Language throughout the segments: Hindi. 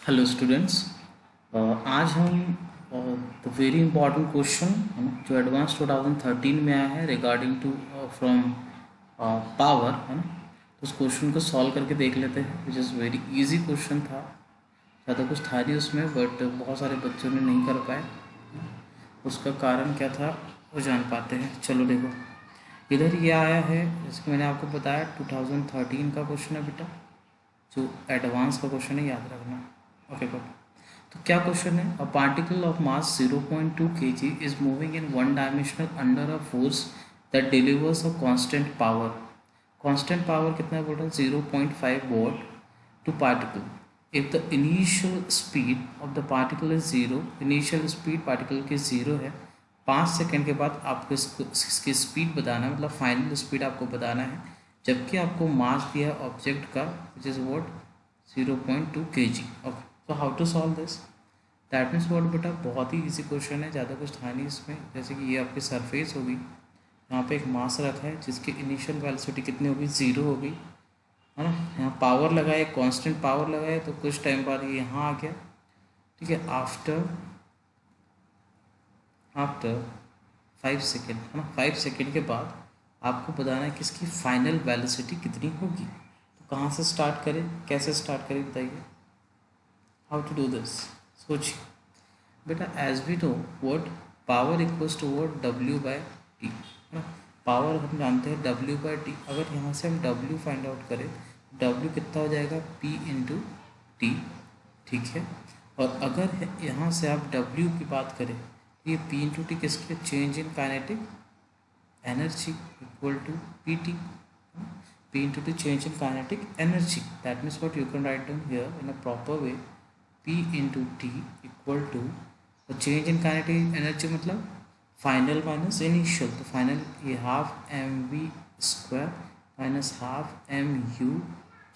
Hello students. आज हम द वेरी इंपॉर्टेंट क्वेश्चन है ना जो एडवांस 2013 में आया है रिगार्डिंग टू फ्रॉम पावर है ना, तो उस क्वेश्चन को सॉल्व करके देख लेते हैं। विच इज़ वेरी इजी क्वेश्चन था, ज़्यादा कुछ था नहीं उसमें, बट बहुत सारे बच्चों ने नहीं कर पाए। उसका कारण क्या था वो जान पाते हैं। चलो देखो, इधर ये आया है जैसे कि मैंने आपको बताया 2013 का क्वेश्चन है बेटा, जो एडवांस का क्वेश्चन है, याद रखना। Okay good. तो क्या क्वेश्चन है? A particle of mass 0.2 kg is moving in one dimensional under a force that delivers a constant power. Constant power कितना बोल रहा है? 0.5 watt to particle. If the initial speed of the particle is zero, initial speed particle की जीरो है, 5 सेकेंड के बाद आपको इसकी स्पीड बताना है, मतलब फाइनल स्पीड आपको बताना है, जबकि आपको मास दिया है ऑब्जेक्ट का which is what 0.2 kg। Okay, तो how to solve this? That means what बेटा, बहुत ही इजी क्वेश्चन है, ज़्यादा कुछ था नहीं इसमें। जैसे कि ये आपकी सरफेस होगी, यहाँ पे एक मास रखा है जिसकी इनिशियल वेलोसिटी कितनी होगी? ज़ीरो होगी, है ना। यहाँ पावर लगाए, कांस्टेंट पावर लगाए, तो कुछ टाइम बाद ये यहाँ आ गया। ठीक है, आफ्टर आफ्टर 5 सेकेंड, है ना, 5 सेकेंड के बाद आपको बताना है कि इसकी फाइनल वेलोसिटी कितनी होगी। तो कहाँ से स्टार्ट करें, कैसे स्टार्ट करें, बताइए। How to do this? सोचिए बेटा। As we know what power equals to what W by T, है ना। पावर हम जानते हैं डब्ल्यू बाय टी। अगर यहाँ से हम डब्ल्यू फाइंड आउट करें, डब्ल्यू कितना हो जाएगा? P into T. ठीक है, और अगर यहाँ से आप डब्ल्यू की बात करें तो ये पी इंटू टी किसके? Change in kinetic energy equal to P T. P into the change in kinetic energy. That means what you can write down here in a proper way. P into T equal to the change in kinetic energy मतलब फाइनल माइनस इनिशियल, तो फाइनल ये half m v square minus half m u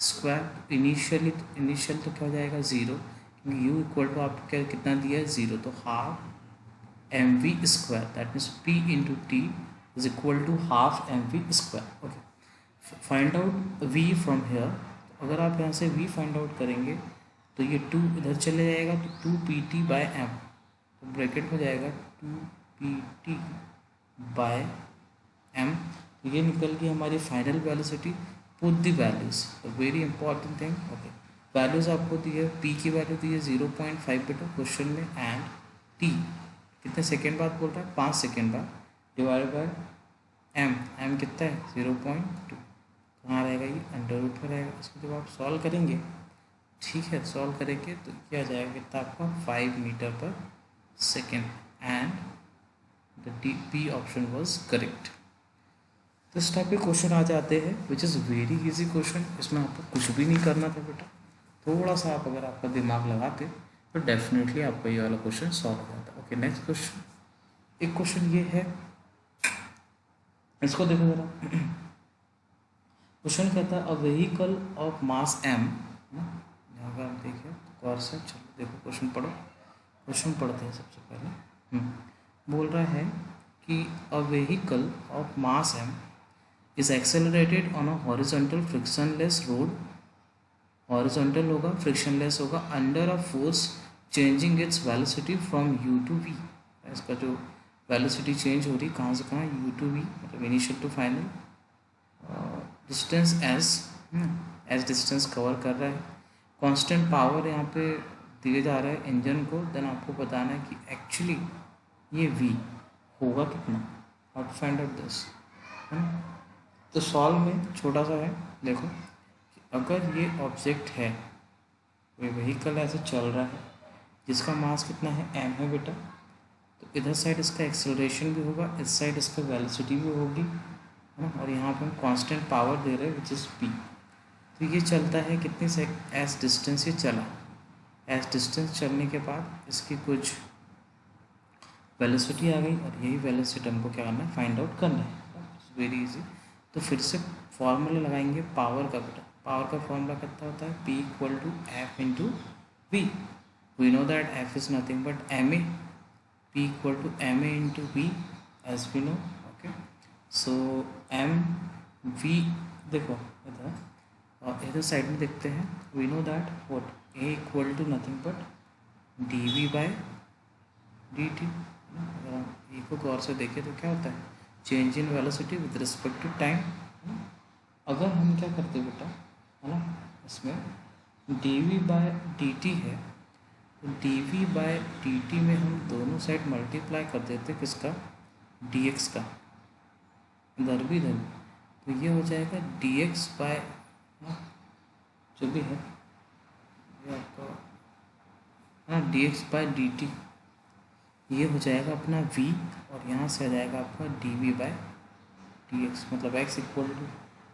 square. Initial तो क्या हो जाएगा? ज़ीरो, क्योंकि यू इक्वल टू आपको क्या कितना दिया है? ज़ीरो, तो half m v square. That means P into T is equal to half m v square. Okay, find out v from here. अगर आप यहाँ से v फाइंड आउट करेंगे तो ये 2 इधर चले जाएगा, तो 2 pt बाय एम, तो ब्रैकेट हो जाएगा 2 pt बाय एम। तो ये निकल गई हमारी final velocity. Put the values, very important thing. Okay, values आपको दी है, p की वैल्यू दी है 0.5 बेटा क्वेश्चन में, एंड t कितने सेकेंड बाद बोल रहा है? 5 सेकेंड बाद, डिवाइड बाय एम कितना है? 0.2। कहाँ रहेगा? ये अंडर रूट में रहेगा। इसको जब आप सॉल्व करेंगे, ठीक है, सॉल्व करेंगे तो क्या आ जाएगा कितना आपका? 5 मीटर पर second, and the D P option was correct. तो इस टाइप के क्वेश्चन आ जाते हैं विच इज़ वेरी इजी क्वेश्चन। इसमें आपको कुछ भी नहीं करना था बेटा, थोड़ा सा आप अगर आपका दिमाग लगाते तो डेफिनेटली आपका ये वाला क्वेश्चन सॉल्व हो जाता। Okay, next question. एक क्वेश्चन ये है, इसको देखो जरा। क्वेश्चन कहता है a vehicle of mass m, यहाँ पर हम देखें तो गौर से, चलो देखो क्वेश्चन पढ़ो। क्वेश्चन पढ़ते हैं सबसे पहले। बोल रहा है कि a vehicle of mass m is accelerated on a horizontal frictionless road. Horizontal होगा, फ्रिक्शनलेस होगा, under a force changing its velocity from u to v. इसका जो वेलोसिटी चेंज हो रही कहाँ से कहाँ? यू टू वी, मतलब initial to final. Distance as distance cover कर रहा है। कांस्टेंट पावर यहाँ पे दिए जा रहा है इंजन को। देन आपको बताना है कि एक्चुअली ये v होगा कितना। How to find out this, है ना। तो सॉल्व में छोटा सा है, देखो कि अगर ये ऑब्जेक्ट है, कोई व्हीकल ऐसे चल रहा है जिसका मास कितना है? m है बेटा, तो इधर साइड इसका एक्सेलरेशन भी होगा, इस साइड इसका वेलोसिटी भी होगी, है ना। और यहाँ पे हम कांस्टेंट पावर दे रहे हैं विच इज़ p। तो ये चलता है कितनी से? एस डिस्टेंस ये चला। एस डिस्टेंस चलने के बाद इसकी कुछ वेलोसिटी आ गई, और यही वेलोसिटी हमको क्या करना है? फाइंड आउट करना है। It's very easy. तो फिर से फॉर्मूला लगाएंगे पावर का बेटा। पावर का फॉर्मूला कितना होता है? p equal to F into v. We know that f is nothing but ma। p equal to ma into v as we know. Okay, so m v, देखो इधर और इधर साइड में देखते हैं, we know that what a equal to nothing but d v by d t. अगर हम ए को गौर से देखें तो क्या होता है, change in velocity with respect to time. अगर हम क्या करते बेटा, है ना, इसमें d v by d t है, तो d v by d t में हम दोनों साइड मल्टीप्लाई कर देते किसका, डी एक्स का, इधर भी इधर भी, तो ये हो जाएगा डी एक्स बाय जो भी है ये आपका, हाँ, d x by d t, ये हो जाएगा अपना v, और यहाँ से आ जाएगा आपका d v by d x, मतलब x इक्वल टू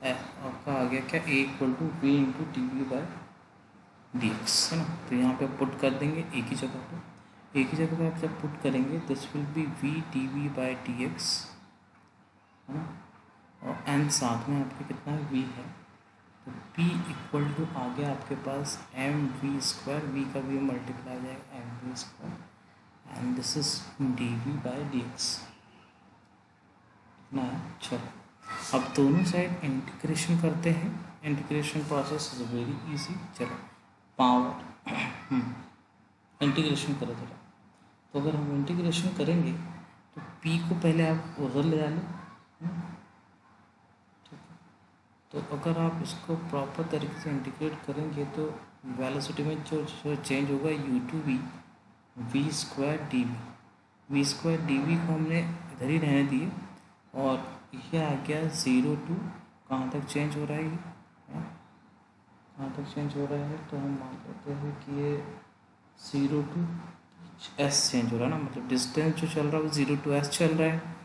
आपका आ गया क्या, a equal to v into d v by d x, है ना। तो यहाँ पे पुट कर देंगे एक ही जगह पे, एक ही जगह पे आप जब पुट करेंगे this will be v d v by d x, है ना, और एन साथ में आपके कितना है, v है, तो p इक्वल टू आ गया आपके पास एम वी स्क्वायर, वी का भी मल्टीप्लाई हो जाएगा m v square, and this is d v by d x, इतना है। चलो अब दोनों साइड इंटीग्रेशन करते हैं, integration process is very easy. चलो पावर इंटीग्रेशन करो जरा, तो अगर हम इंटीग्रेशन करेंगे तो p को पहले आप उधर ले डालो, ठीक है। तो अगर आप इसको प्रॉपर तरीके से इंटीग्रेट करेंगे तो वेलोसिटी में जो चेंज होगा u to v, v square d v, v square d v को हमने इधर ही रहने दिए, और ये आ गया 0 टू कहाँ तक चेंज हो रहा है, ये कहाँ तक चेंज हो रहा है, तो हम मान लेते हैं कि ये 0 टू s चेंज हो रहा है ना, मतलब डिस्टेंस जो चल रहा है वो 0 टू s चल रहा है।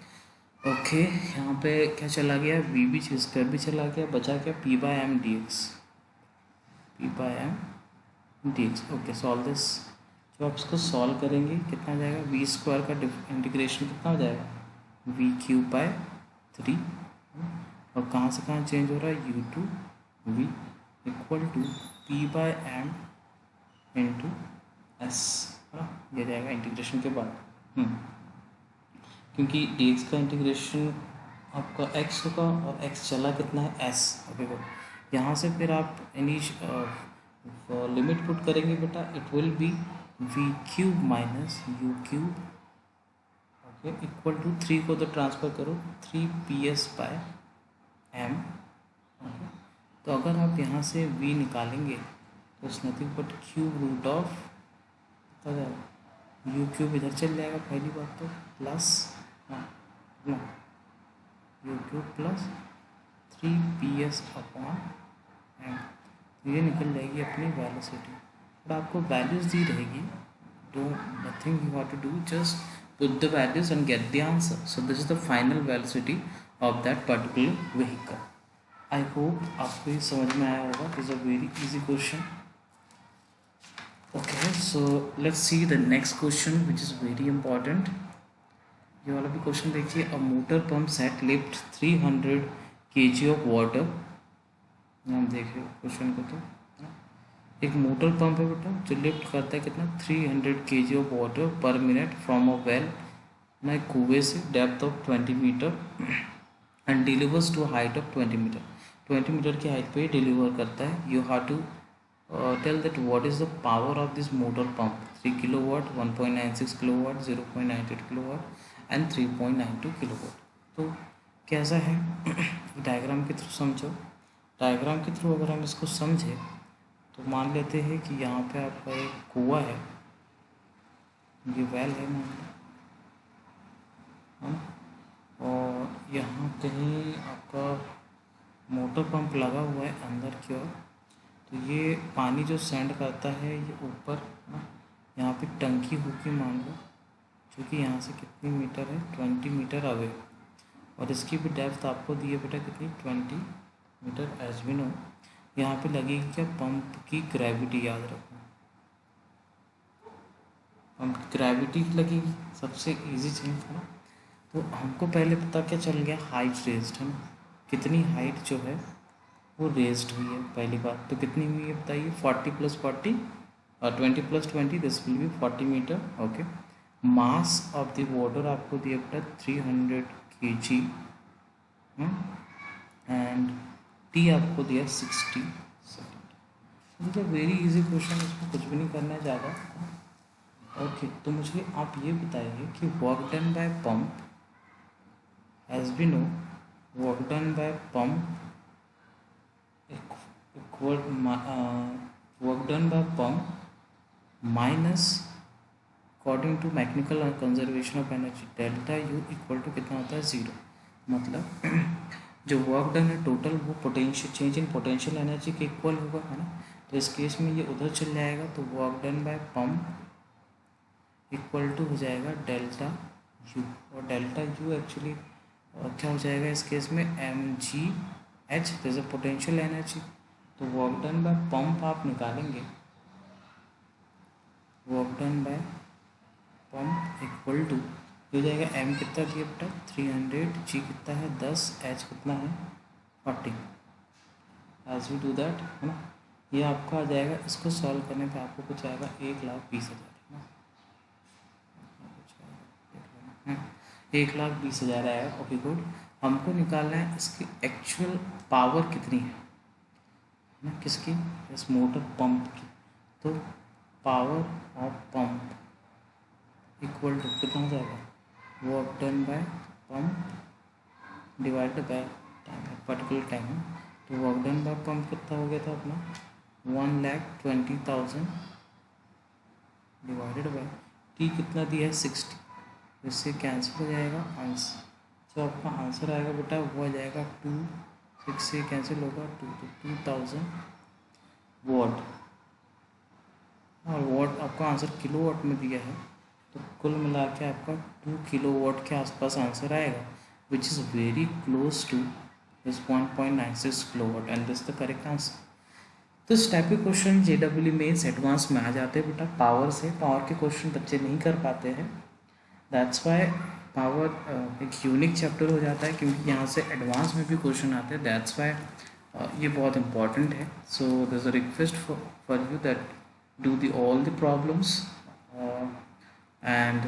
ओके, यहाँ पे क्या चला गया, v भी स्क्वायर भी चला गया, बचा क्या p by m d x, p by m d x. Okay, solve this, जब आप इसको सॉल्व करेंगे कितना आ जाएगा, वी स्क्वायर का इंटीग्रेशन कितना हो जाएगा, वी क्यूब बाय 3, और कहाँ से कहाँ चेंज हो रहा है, u to v equal to p by m into s, है ना, ये जाएगा इंटीग्रेशन के बाद। क्योंकि डी एक्स का इंटीग्रेशन आपका x होगा और x चला कितना है s। ओके, यहाँ से फिर आप एनी लिमिट पुट करेंगे बेटा, it will be v cube minus u cube, okay, equal to 3 को तो ट्रांसफ़र करो 3 p s by m. Okay, तो अगर आप यहाँ से v निकालेंगे तो it's nothing but cube root of, u cube इधर चल जाएगा पहली बात तो, plus u cube plus 3 p s upon m, ये निकल जाएगी अपनी वेलोसिटी, और आपको वैल्यूज़ दी रहेगी, do nothing you have to do, just put the values and get the answer. So this is the final velocity of that particular vehicle. I hope आपको ये समझ में आया होगा, it is a very easy question. Okay, so let's see the next question which is very important. ये वाला भी क्वेश्चन देखिए, a motor pump set lift 300 kg of water. हम देखिए क्वेश्चन को, तो एक मोटर पंप है बेटा जो लिफ्ट करता है कितना, 300 kg of water per minute from a well, ना एक कुएं से, depth of 20 meter and delivers to height of 20 meter. 20 meter की हाइट पे डिलीवर करता है। You have to tell that what is the power of this motor pump, 3 kilowatt, 1.96 kilowatt, 0.98 kilowatt and 3.92 kilowatt. तो कैसा है डायग्राम के थ्रू समझो। डायग्राम के थ्रू अगर हम इसको समझें तो मान लेते हैं कि यहाँ पे आपका एक कुआं है, ये वेल है मान लो, और यहाँ कहीं आपका मोटर पंप लगा हुआ है अंदर की ओर। तो ये पानी जो सेंड करता है ये ऊपर यहाँ पे टंकी होगी मान लो, जो कि यहाँ से कितनी मीटर है, 20 मीटर अवे, और इसकी भी डेप्थ आपको दी है बेटा कितनी, 20 मीटर एज वी नो। यहाँ पे लगेगी क्या, पंप की ग्रेविटी, याद रखो पंप की ग्रेविटी लगेगी, सबसे इजी चीज़ है ना। तो हमको पहले पता क्या चल गया, हाइट रेज्ड है ना, कितनी हाइट जो है वो रेज्ड हुई है पहली बात। तो कितनी हुई है बताइए, 40 + 40 और 20 + 20 this will be 40 meter. Okay, mass of the water आपको दिया बेटा 300 kg एंड टी आपको दिया 60 मतलब वेरी इजी क्वेश्चन, इसमें कुछ भी नहीं करना है ज़्यादा। ओके, तो मुझे आप ये बताइए कि work done by pump, as we know work done by pump equal work done by pump minus according to mechanical conservation of energy delta u equal to कितना होता है 0। मतलब जो वर्क डन है टोटल वो potential change in potential energy के इक्वल होगा, है ना। तो इस केस में ये उधर चल जाएगा, तो work done by pump equal to हो जाएगा डेल्टा यू, और डेल्टा यू एक्चुअली क्या हो जाएगा इस केस में mgh, जैसे पोटेंशियल एनर्जी। तो वर्क डन बाय पंप आप निकालेंगे, work done by pump equal to हो जाएगा m कितना दिया बेटा 300, g कितना है 10, h कितना है 40। एज वी डू दैट, है ना, ये आपका आ जाएगा। इसको सॉल्व करने पे आपको कुछ आएगा 1,20,000, है ना, 1,20,000 आएगा। Okay good. हमको निकालना है इसकी एक्चुअल पावर कितनी है ना, किसकी, इस मोटर पंप की। तो power of pump equal to कितना हो जाएगा, work done by pump divided by time, particular time है। तो वर्क डन बाय पंप कितना हो गया था अपना 1,20,000 डिवाइडेड बाय टी कितना दिया है 60, इससे कैंसिल हो जाएगा आंसर। तो आपका आंसर आएगा बेटा वो आ जाएगा 6 से कैंसिल होगा 2, तो 2,000 वॉट। और वॉट आपका आंसर किलो वॉट में दिया है, तो कुल मिला के आपका 2 किलो वॉट के आसपास आंसर आएगा, which is very close to this 1.96 kilowatt, and this the correct answer. तो इस टाइप के क्वेश्चन JEE मेंस एडवांस में आ जाते हैं बेटा। पावर से, पावर के क्वेश्चन बच्चे नहीं कर पाते हैं, दैट्स वाई पावर एक यूनिक चैप्टर हो जाता है, क्योंकि यहाँ से एडवांस में भी क्वेश्चन आते हैं। दैट्स वाई ये बहुत इंपॉर्टेंट है। So there is a request for you that do the all the problems and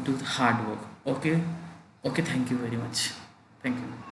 do the hard work. Okay, okay, thank you very much. Thank you.